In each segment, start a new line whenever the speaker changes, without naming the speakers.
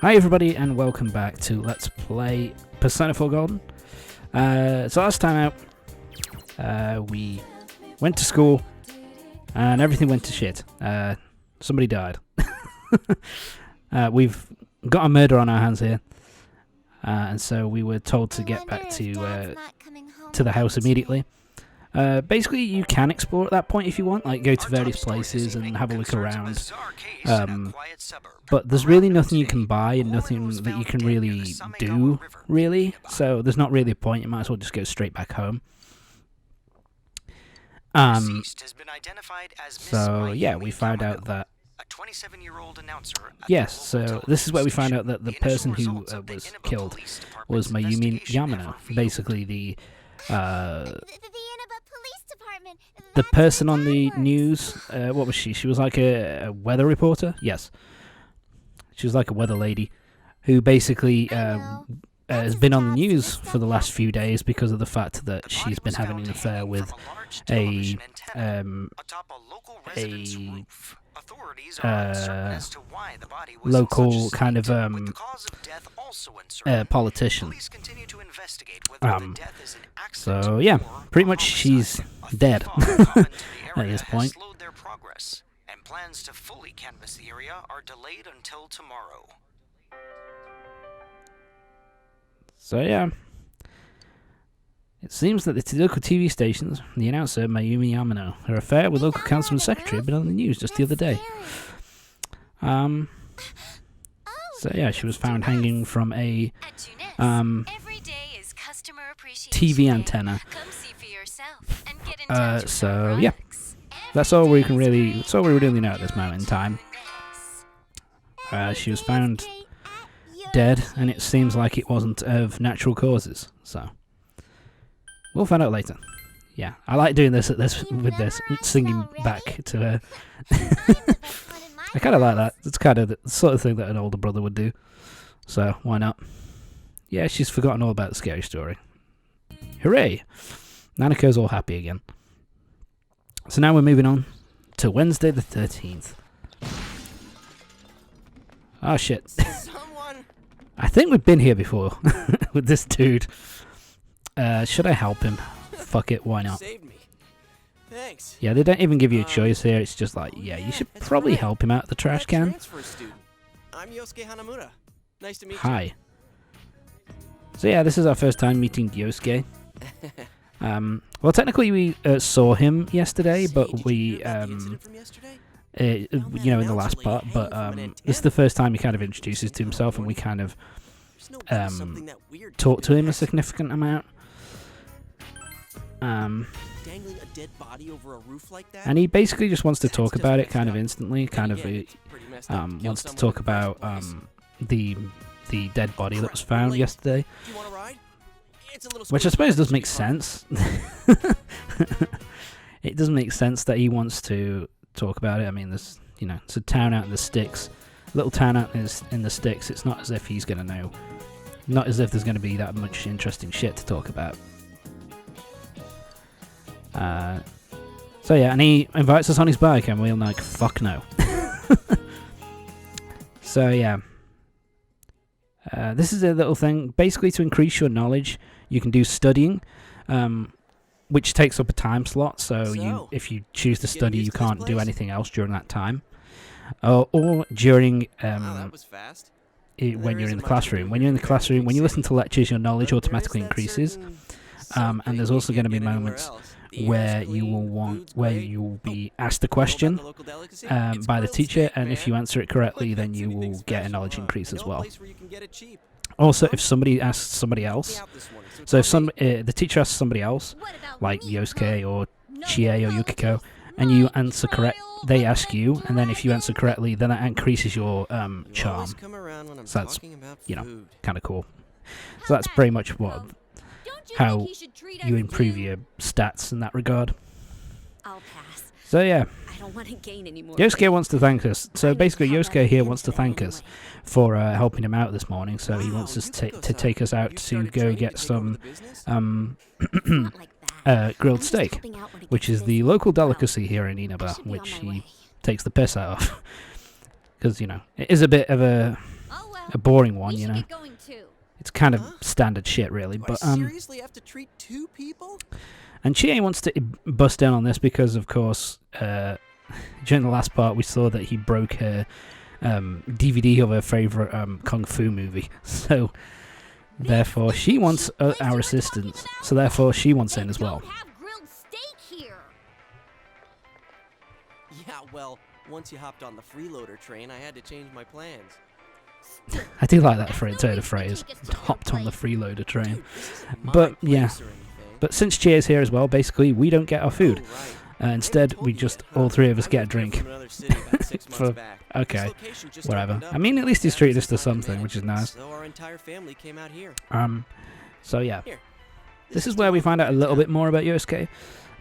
Hi everybody and welcome back to Let's Play Persona 4 Golden. So last time out, we went to school and everything went to shit. Somebody died. We've got a murder on our hands here, and so we were told to get back to the house immediately. Basically, you can explore at that point if you want, like go to various places and have a look around. But there's really nothing you can buy and nothing that you can really do, really. So there's not really a point. You might as well just go straight back home. So yeah, we found out that. Yes, so this is where we found out that the person who was killed was Mayumi Yamano, basically the person on the news. What was she? She was like a weather reporter? Yes. She was like a weather lady who basically has been on the news for the last few days because of the fact that she's been having an affair with a local kind of politician. So yeah, pretty much she's dead at this point. Plans to fully canvass the area are delayed until tomorrow. So yeah, it seems that the local TV stations, the announcer Mayumi Yamano, her affair with local councilman secretary had been on the news just the other day. So yeah, she was found hanging from a TV antenna. So yeah. That's all we really know at this moment in time. She was found dead, and it seems like it wasn't of natural causes. So we'll find out later. Yeah, I like doing this with this singing back to her. I kind of like that. It's kind of the sort of thing that an older brother would do. So why not? Yeah, she's forgotten all about the scary story. Hooray! Nanako's all happy again. So now we're moving on to Wednesday the 13th. Oh shit. I think we've been here before with this dude. Should I help him? Fuck it, why not? Thanks. Yeah, they don't even give you a choice here. It's just like, yeah, you should probably help him out of the trash can. I'm Yosuke Hanamura. Nice to meet you. Hi. So yeah, this is our first time meeting Yosuke. Well, technically we saw him yesterday, but we, in the last part, but this is the first time he kind of introduces to himself, and we kind of talk to him a significant amount. And he basically just wants to talk about it kind of instantly, kind of wants to talk about the dead body that was found yesterday. Which I suppose does make sense. It does make sense that he wants to talk about it. I mean, there's, it's a town out in the sticks. Little town out in the sticks. It's not as if he's going to know. Not as if there's going to be that much interesting shit to talk about. So yeah, and he invites us on his bike, and we're like, fuck no. So yeah. This is a little thing, basically to increase your knowledge. You can do studying, which takes up a time slot. So if you choose to study, you can't do anything else during that time. Or during when you're in the classroom. When you're in the classroom, when you listen to lectures, your knowledge automatically increases. And there's also going to be moments where you will be asked a question by the teacher, and if you answer it correctly, then you will get a knowledge increase as well. Also, if somebody asks somebody else, so if the teacher asks somebody else, like Yosuke or Chie or Yukiko, and you answer correct, they ask you, and then if you answer correctly, then that increases your charm. So that's, kind of cool. So that's pretty much how you improve your stats in that regard. So yeah. Yosuke wants to thank us. So basically, Yosuke here wants to thank us for helping him out this morning. So he wants us to take us out to go get some grilled steak, which is the local delicacy here in Inaba, which he takes the piss out of. Because, it is a bit of a a boring one, you know. It's kind of standard shit, really. But
seriously have to treat 2 people?
And Chie wants to bust down on this because, of course, during the last part, we saw that he broke her DVD of her favorite kung fu movie. So, therefore, she wants our assistance. So, therefore, she wants in as well.
Yeah, well, once you hopped on the freeloader train, I had to change my plans.
I do like that turn of phrase. Hopped on the freeloader train. But, yeah. But since Chie's here as well, basically, we don't get our food. Instead, we just, all 3 of us get a drink. Okay, whatever. I mean, at least he's treated us to something, which is nice. So yeah. This is where we find out a little bit more about Yosuke.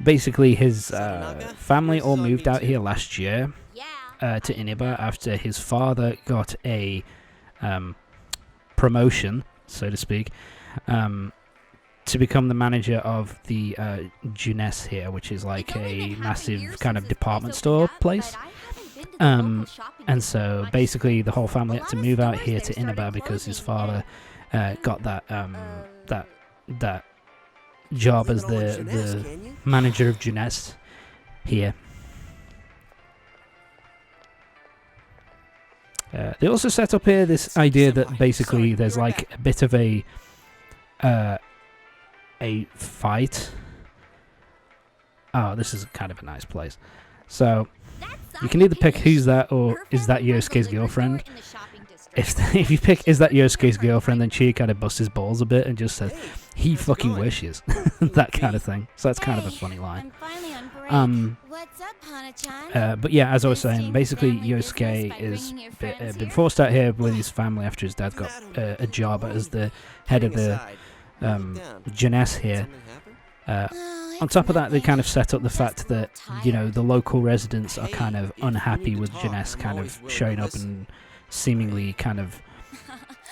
Basically, his family all moved out here last year to Iniba after his father got a promotion, so to speak, to become the manager of the Jeunesse here, which is like a massive kind of department store place. And so basically the whole family had to move out here to Iniba because his father got that that job as the manager of Jeunesse here. They also set up here this idea that basically there's like a bit of a fight. Oh, this is kind of a nice place. So you can either pick who's that or is that Yosuke's girlfriend. If you pick is that Yosuke's girlfriend, then Chie kind of busts his balls a bit and just says he fucking wishes. That kind of thing. So that's kind of a funny line. But yeah, as I was saying, basically Yosuke has been forced out here with his family after his dad got a job as the head of the Jeunesse here. On top of that, they kind of set up the fact that, you know, the local residents are kind of unhappy with Jeunesse kind of showing up and seemingly kind of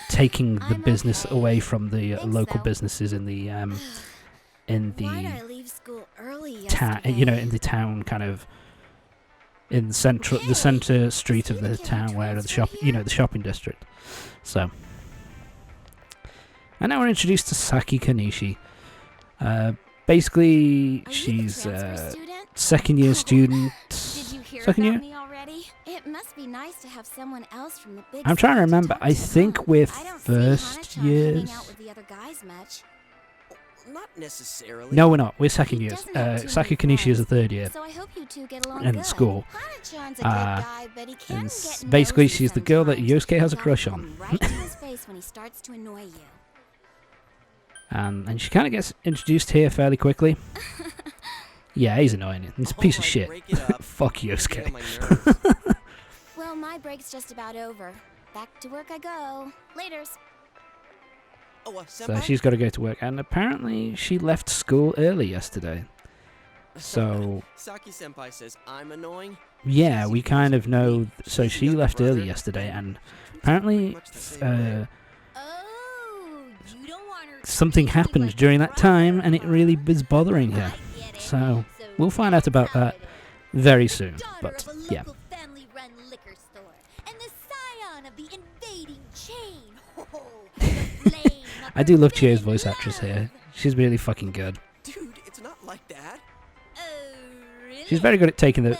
taking the business away from the local businesses in the town, you know, in the town kind of in the center street of the town where the shop, you know, the shopping district. So. And now we're introduced to Saki Kanishi. Basically, she's a second-year student. Second year?
It must be nice to have someone else from the big
I'm trying to remember. I think we're first years.
Not necessarily.
No, we're not. We're second years. Saki Kanishi is a third year in school. And basically, she's the girl that Yosuke has a crush on. And she kind of gets introduced here fairly quickly. Yeah, he's annoying. He's a piece of shit. Fuck Yosuke.
Well, my break's just about over. Back to work I go. Laters.
So she's got to go to work, and apparently she left school early yesterday. So
Saki senpai says I'm annoying.
Yeah, we kind of know. So she left early yesterday, and apparently something happened during that time, and it really was bothering her. So we'll find out about that very soon. But yeah. I do love Chie's voice actress here. She's really fucking good.
Dude, it's not like that.
She's very good at taking the,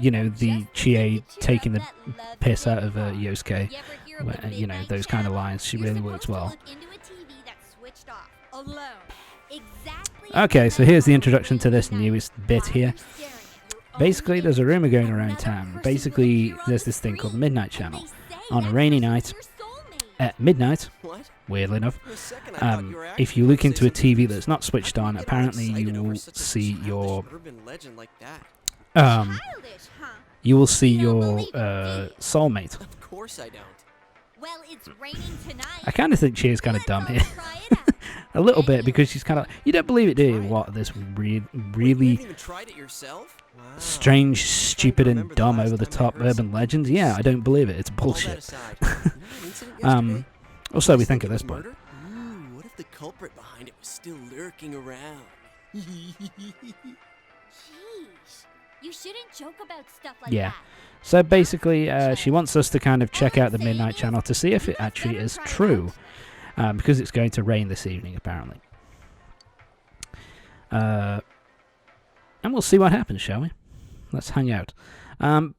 you know, the Chie taking the piss out of Yosuke. Where, you know, those kind of lines. She really works well. Okay, so here's the introduction to this newest bit here. Basically, there's a rumor going around town. Basically, there's this thing called the Midnight Channel. On a rainy night, at midnight, weirdly enough, if you look into a TV that's not switched on, apparently you will see your soulmate.
Of course I don't.
Well, it's raining tonight.
I kind of think she is kind of dumb here. A little bit, because she's kind of... You don't believe it, do you? What, this really strange, stupid, and dumb, over-the-top urban legends? Yeah, I don't believe it. It's bullshit. Also, we think at this point.
What if the culprit behind it was still lurking around?
Jeez. You shouldn't joke about stuff like
Yeah.
that.
So basically, she wants us to kind of check out the Midnight Channel to see if it actually is true, because it's going to rain this evening, apparently. And we'll see what happens, shall we? Let's hang out. And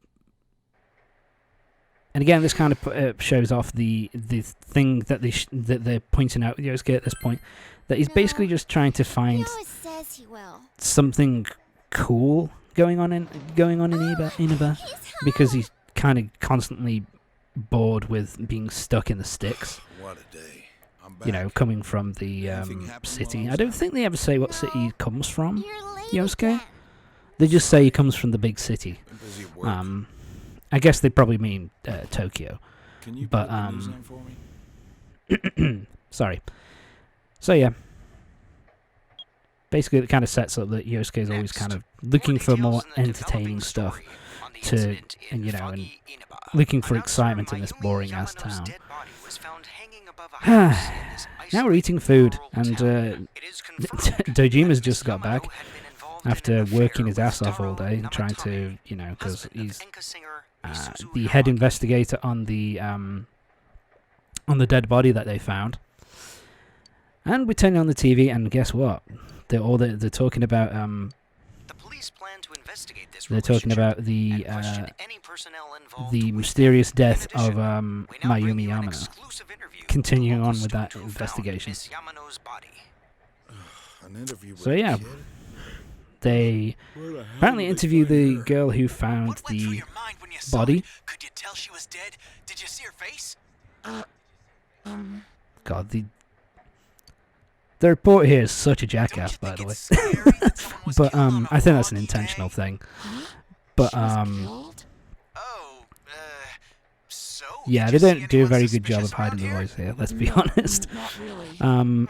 again, this kind of shows off the thing that that they're pointing out with Yosuke at this point, that he's basically just trying to
He
find
always says he will.
something cool going on in Inaba, because he's kind of constantly bored with being stuck in the sticks.
What a day. I'm back.
You know, coming from the city. I don't think they ever say what city he comes from.
You're late
Yosuke?
again.
They just say he comes from the big city.
Been busy at work.
I guess they probably mean Tokyo.
Can you
but,
put the news on for me?
Sorry. So yeah. Basically, it kind of sets up that Yosuke is always kind of looking for more entertaining stuff and looking for excitement in this boring ass town. Now we're eating food, and Dojima's just got back after working his ass off all day, trying to, because he's the head investigator on the dead body that they found. And we turn on the TV, and guess what? They're talking about
The police plan to investigate this
they're talking about the
and question any personnel involved
the
with
mysterious death
In addition,
of
we now bring
Mayumi
you an
Yamano.
exclusive interview
Continuing
with
on
the
with that
student who found
investigation.
Miss Yamano's body.
An interview with
So,
a
yeah.
kid?
They
Where the hell
apparently
did they
interview
find
the
her?
girl who found
What went through
the
your mind when you saw
body.
it? Could you tell she was dead? Did you see her face?
God, the reporter here is such a jackass, by
Don't
the
you
way.
think it's scary that someone was
But
killed on
I
a
think that's an
foggy
intentional
day?
thing. But
Killed?
Oh, so
yeah,
did
they
you see
don't do a
anyone
very good job
suspicious
of hiding the
around
voice
here?
here. Let's be honest.
Not really.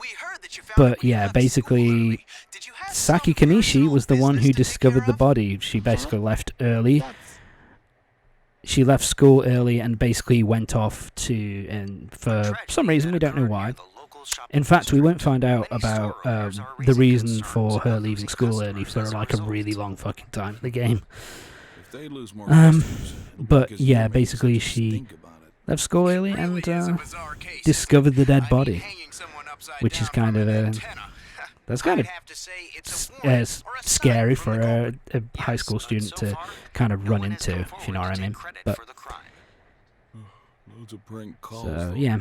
We heard that you found
But
it when you
yeah,
left
basically,
school early. Did you have
Saki
some
Kanishi
personal
was the one
business
who
to take
discovered
care
the
of?
body. She basically left early. She left school early and basically went off and for some reason, we don't know why. In fact, we won't find out about the reason for her leaving school early for like a really long fucking time in the game.
If they lose more
Um,
customers, it'll be
but
because
yeah,
you made us
basically
just
she
think about it.
left school early
Really
and
is a bizarre case,
discovered the
isn't it?
dead
I mean,
body,
hanging someone upside
which is
down
kind
from
of
an
a
antenna.
that's kind
I'd
of
have to say it's a warning or a sign
scary
from
for
the
a
government.
high
Yes,
school
but
student
so
to
far,
kind of
no
run
one has
into,
come
if you
forward
know what I
to
mean.
take credit
But
for the crime.
Loads of prank calls.
so
though.
yeah,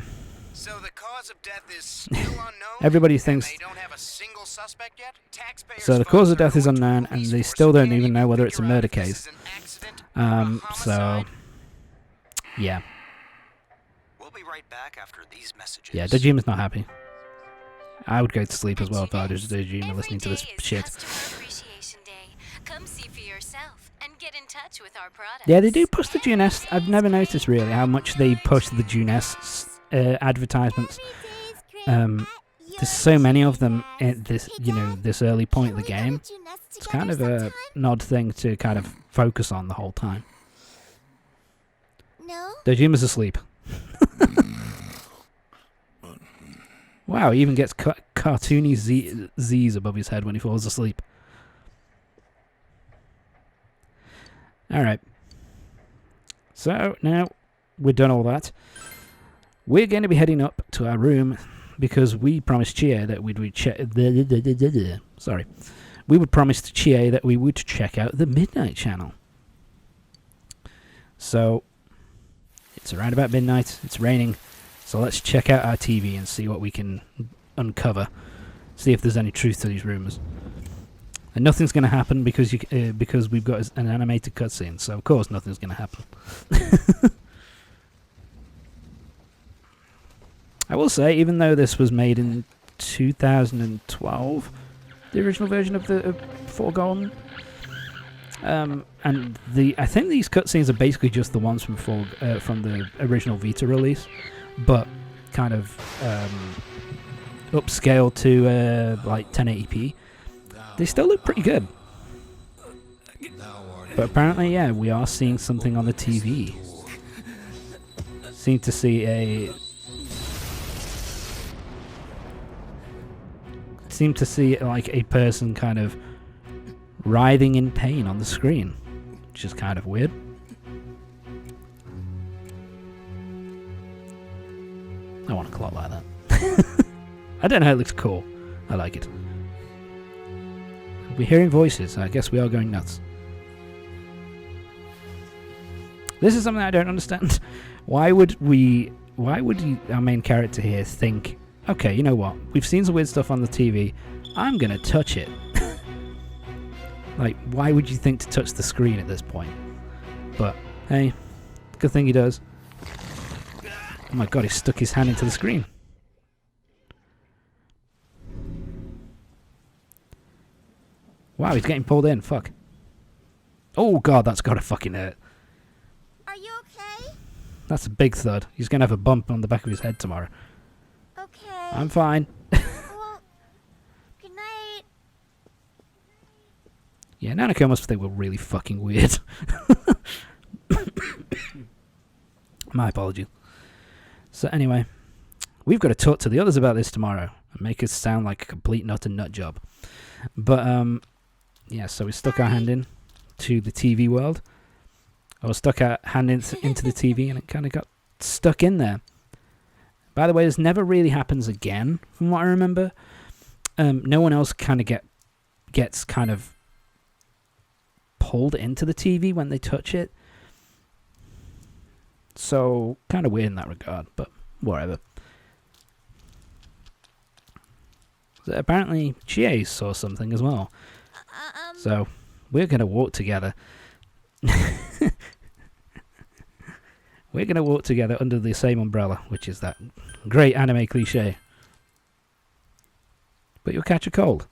So the cause of death is still unknown.
everybody
and
thinks.
they don't have a single suspect yet? Taxpayers'
So the
funds
cause of
are
death is
going to a
unknown, and
police
they
force
still
who
don't
can't
even know whether it's a
figure out
murder
if this
case.
is an accident or a
So
homicide.
yeah,
We'll be right back after these messages.
yeah, Dojima's not happy. I would go to sleep as well if I was Dojima listening to this shit.
Customer Appreciation Day. Come see for yourself and get in touch with our products.
Yeah, they do push the Juness. I've never noticed really how much they push the Juness advertisements. There's so many of them at this, this early point of the game. It's kind of an odd thing to kind of focus on the whole time.
No?
Dojima's asleep. Wow, he even gets cartoony Z's above his head when he falls asleep. Alright. So, now we're done all that. We're going to be heading up to our room because we promised Chie that we would check... Sorry. We would promise to Chie that we would check out the Midnight Channel. So, it's around about midnight. It's raining. So let's check out our TV and see what we can uncover. See if there's any truth to these rumours. And nothing's going to happen because we've got an animated cutscene. So of course nothing's going to happen. I will say, even though this was made in 2012, the original version of the Forgone, and I think these cutscenes are basically just the ones from the original Vita release, but kind of upscaled to like 1080p. They still look pretty good. But apparently, yeah, we are seeing something on the TV. Seem to see like a person kind of writhing in pain on the screen. which is kind of weird. I want a clock like that. I don't know, it looks cool. I like it. We're hearing voices. I guess we are going nuts. This is something I don't understand. Why would our main character here think, okay, you know what? We've seen some weird stuff on the TV. I'm going to touch it. Like, why would you think to touch the screen at this point? But, hey, good thing he does. Oh my god, he stuck his hand into the screen. Wow, he's getting pulled in. Fuck. Oh god, that's gotta fucking hurt.
Are you okay?
That's a big thud. He's gonna have a bump on the back of his head tomorrow.
Okay.
I'm fine.
Well, good night.
Yeah, Nanako must think we're really fucking weird. My apologies. So anyway, we've got to talk to the others about this tomorrow and make us sound like a complete nut and nut job. But yeah, so we stuck our hand in to the TV world. I was stuck our hand into the TV and it kind of got stuck in there. By the way, this never really happens again, from what I remember. No one else kind of gets kind of pulled into the TV when they touch it. So, kind of weird in that regard, but whatever. So apparently, Chie saw something as well. So, we're going to walk together. We're going to walk together under the same umbrella, which is that great anime cliche. But you'll catch a cold.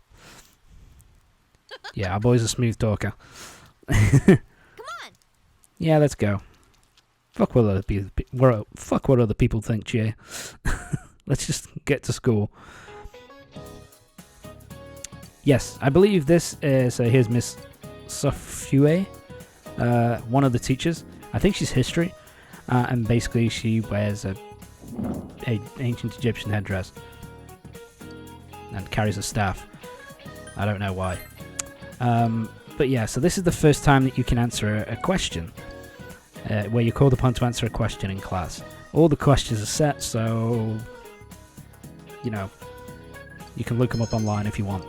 Yeah, our boy's a smooth talker.
Come on.
Yeah, let's go. Fuck what other people think, Chie. Let's just get to school. Yes, I believe this is here's Miss Sofue, one of the teachers. I think she's history, and basically she wears a ancient Egyptian headdress and carries a staff. I don't know why. But yeah, so this is the first time that you can answer a question. Where you're called upon to answer a question in class. All the questions are set, so you know, you can look them up online if you want.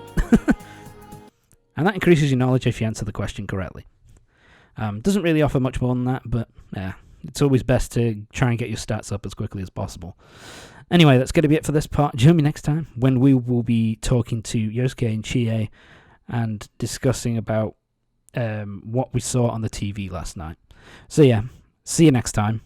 And that increases your knowledge if you answer the question correctly. Doesn't really offer much more than that, but yeah, it's always best to try and get your stats up as quickly as possible. Anyway, that's going to be it for this part. Join me next time when we will be talking to Yosuke and Chie and discussing about what we saw on the TV last night. So yeah, see you next time.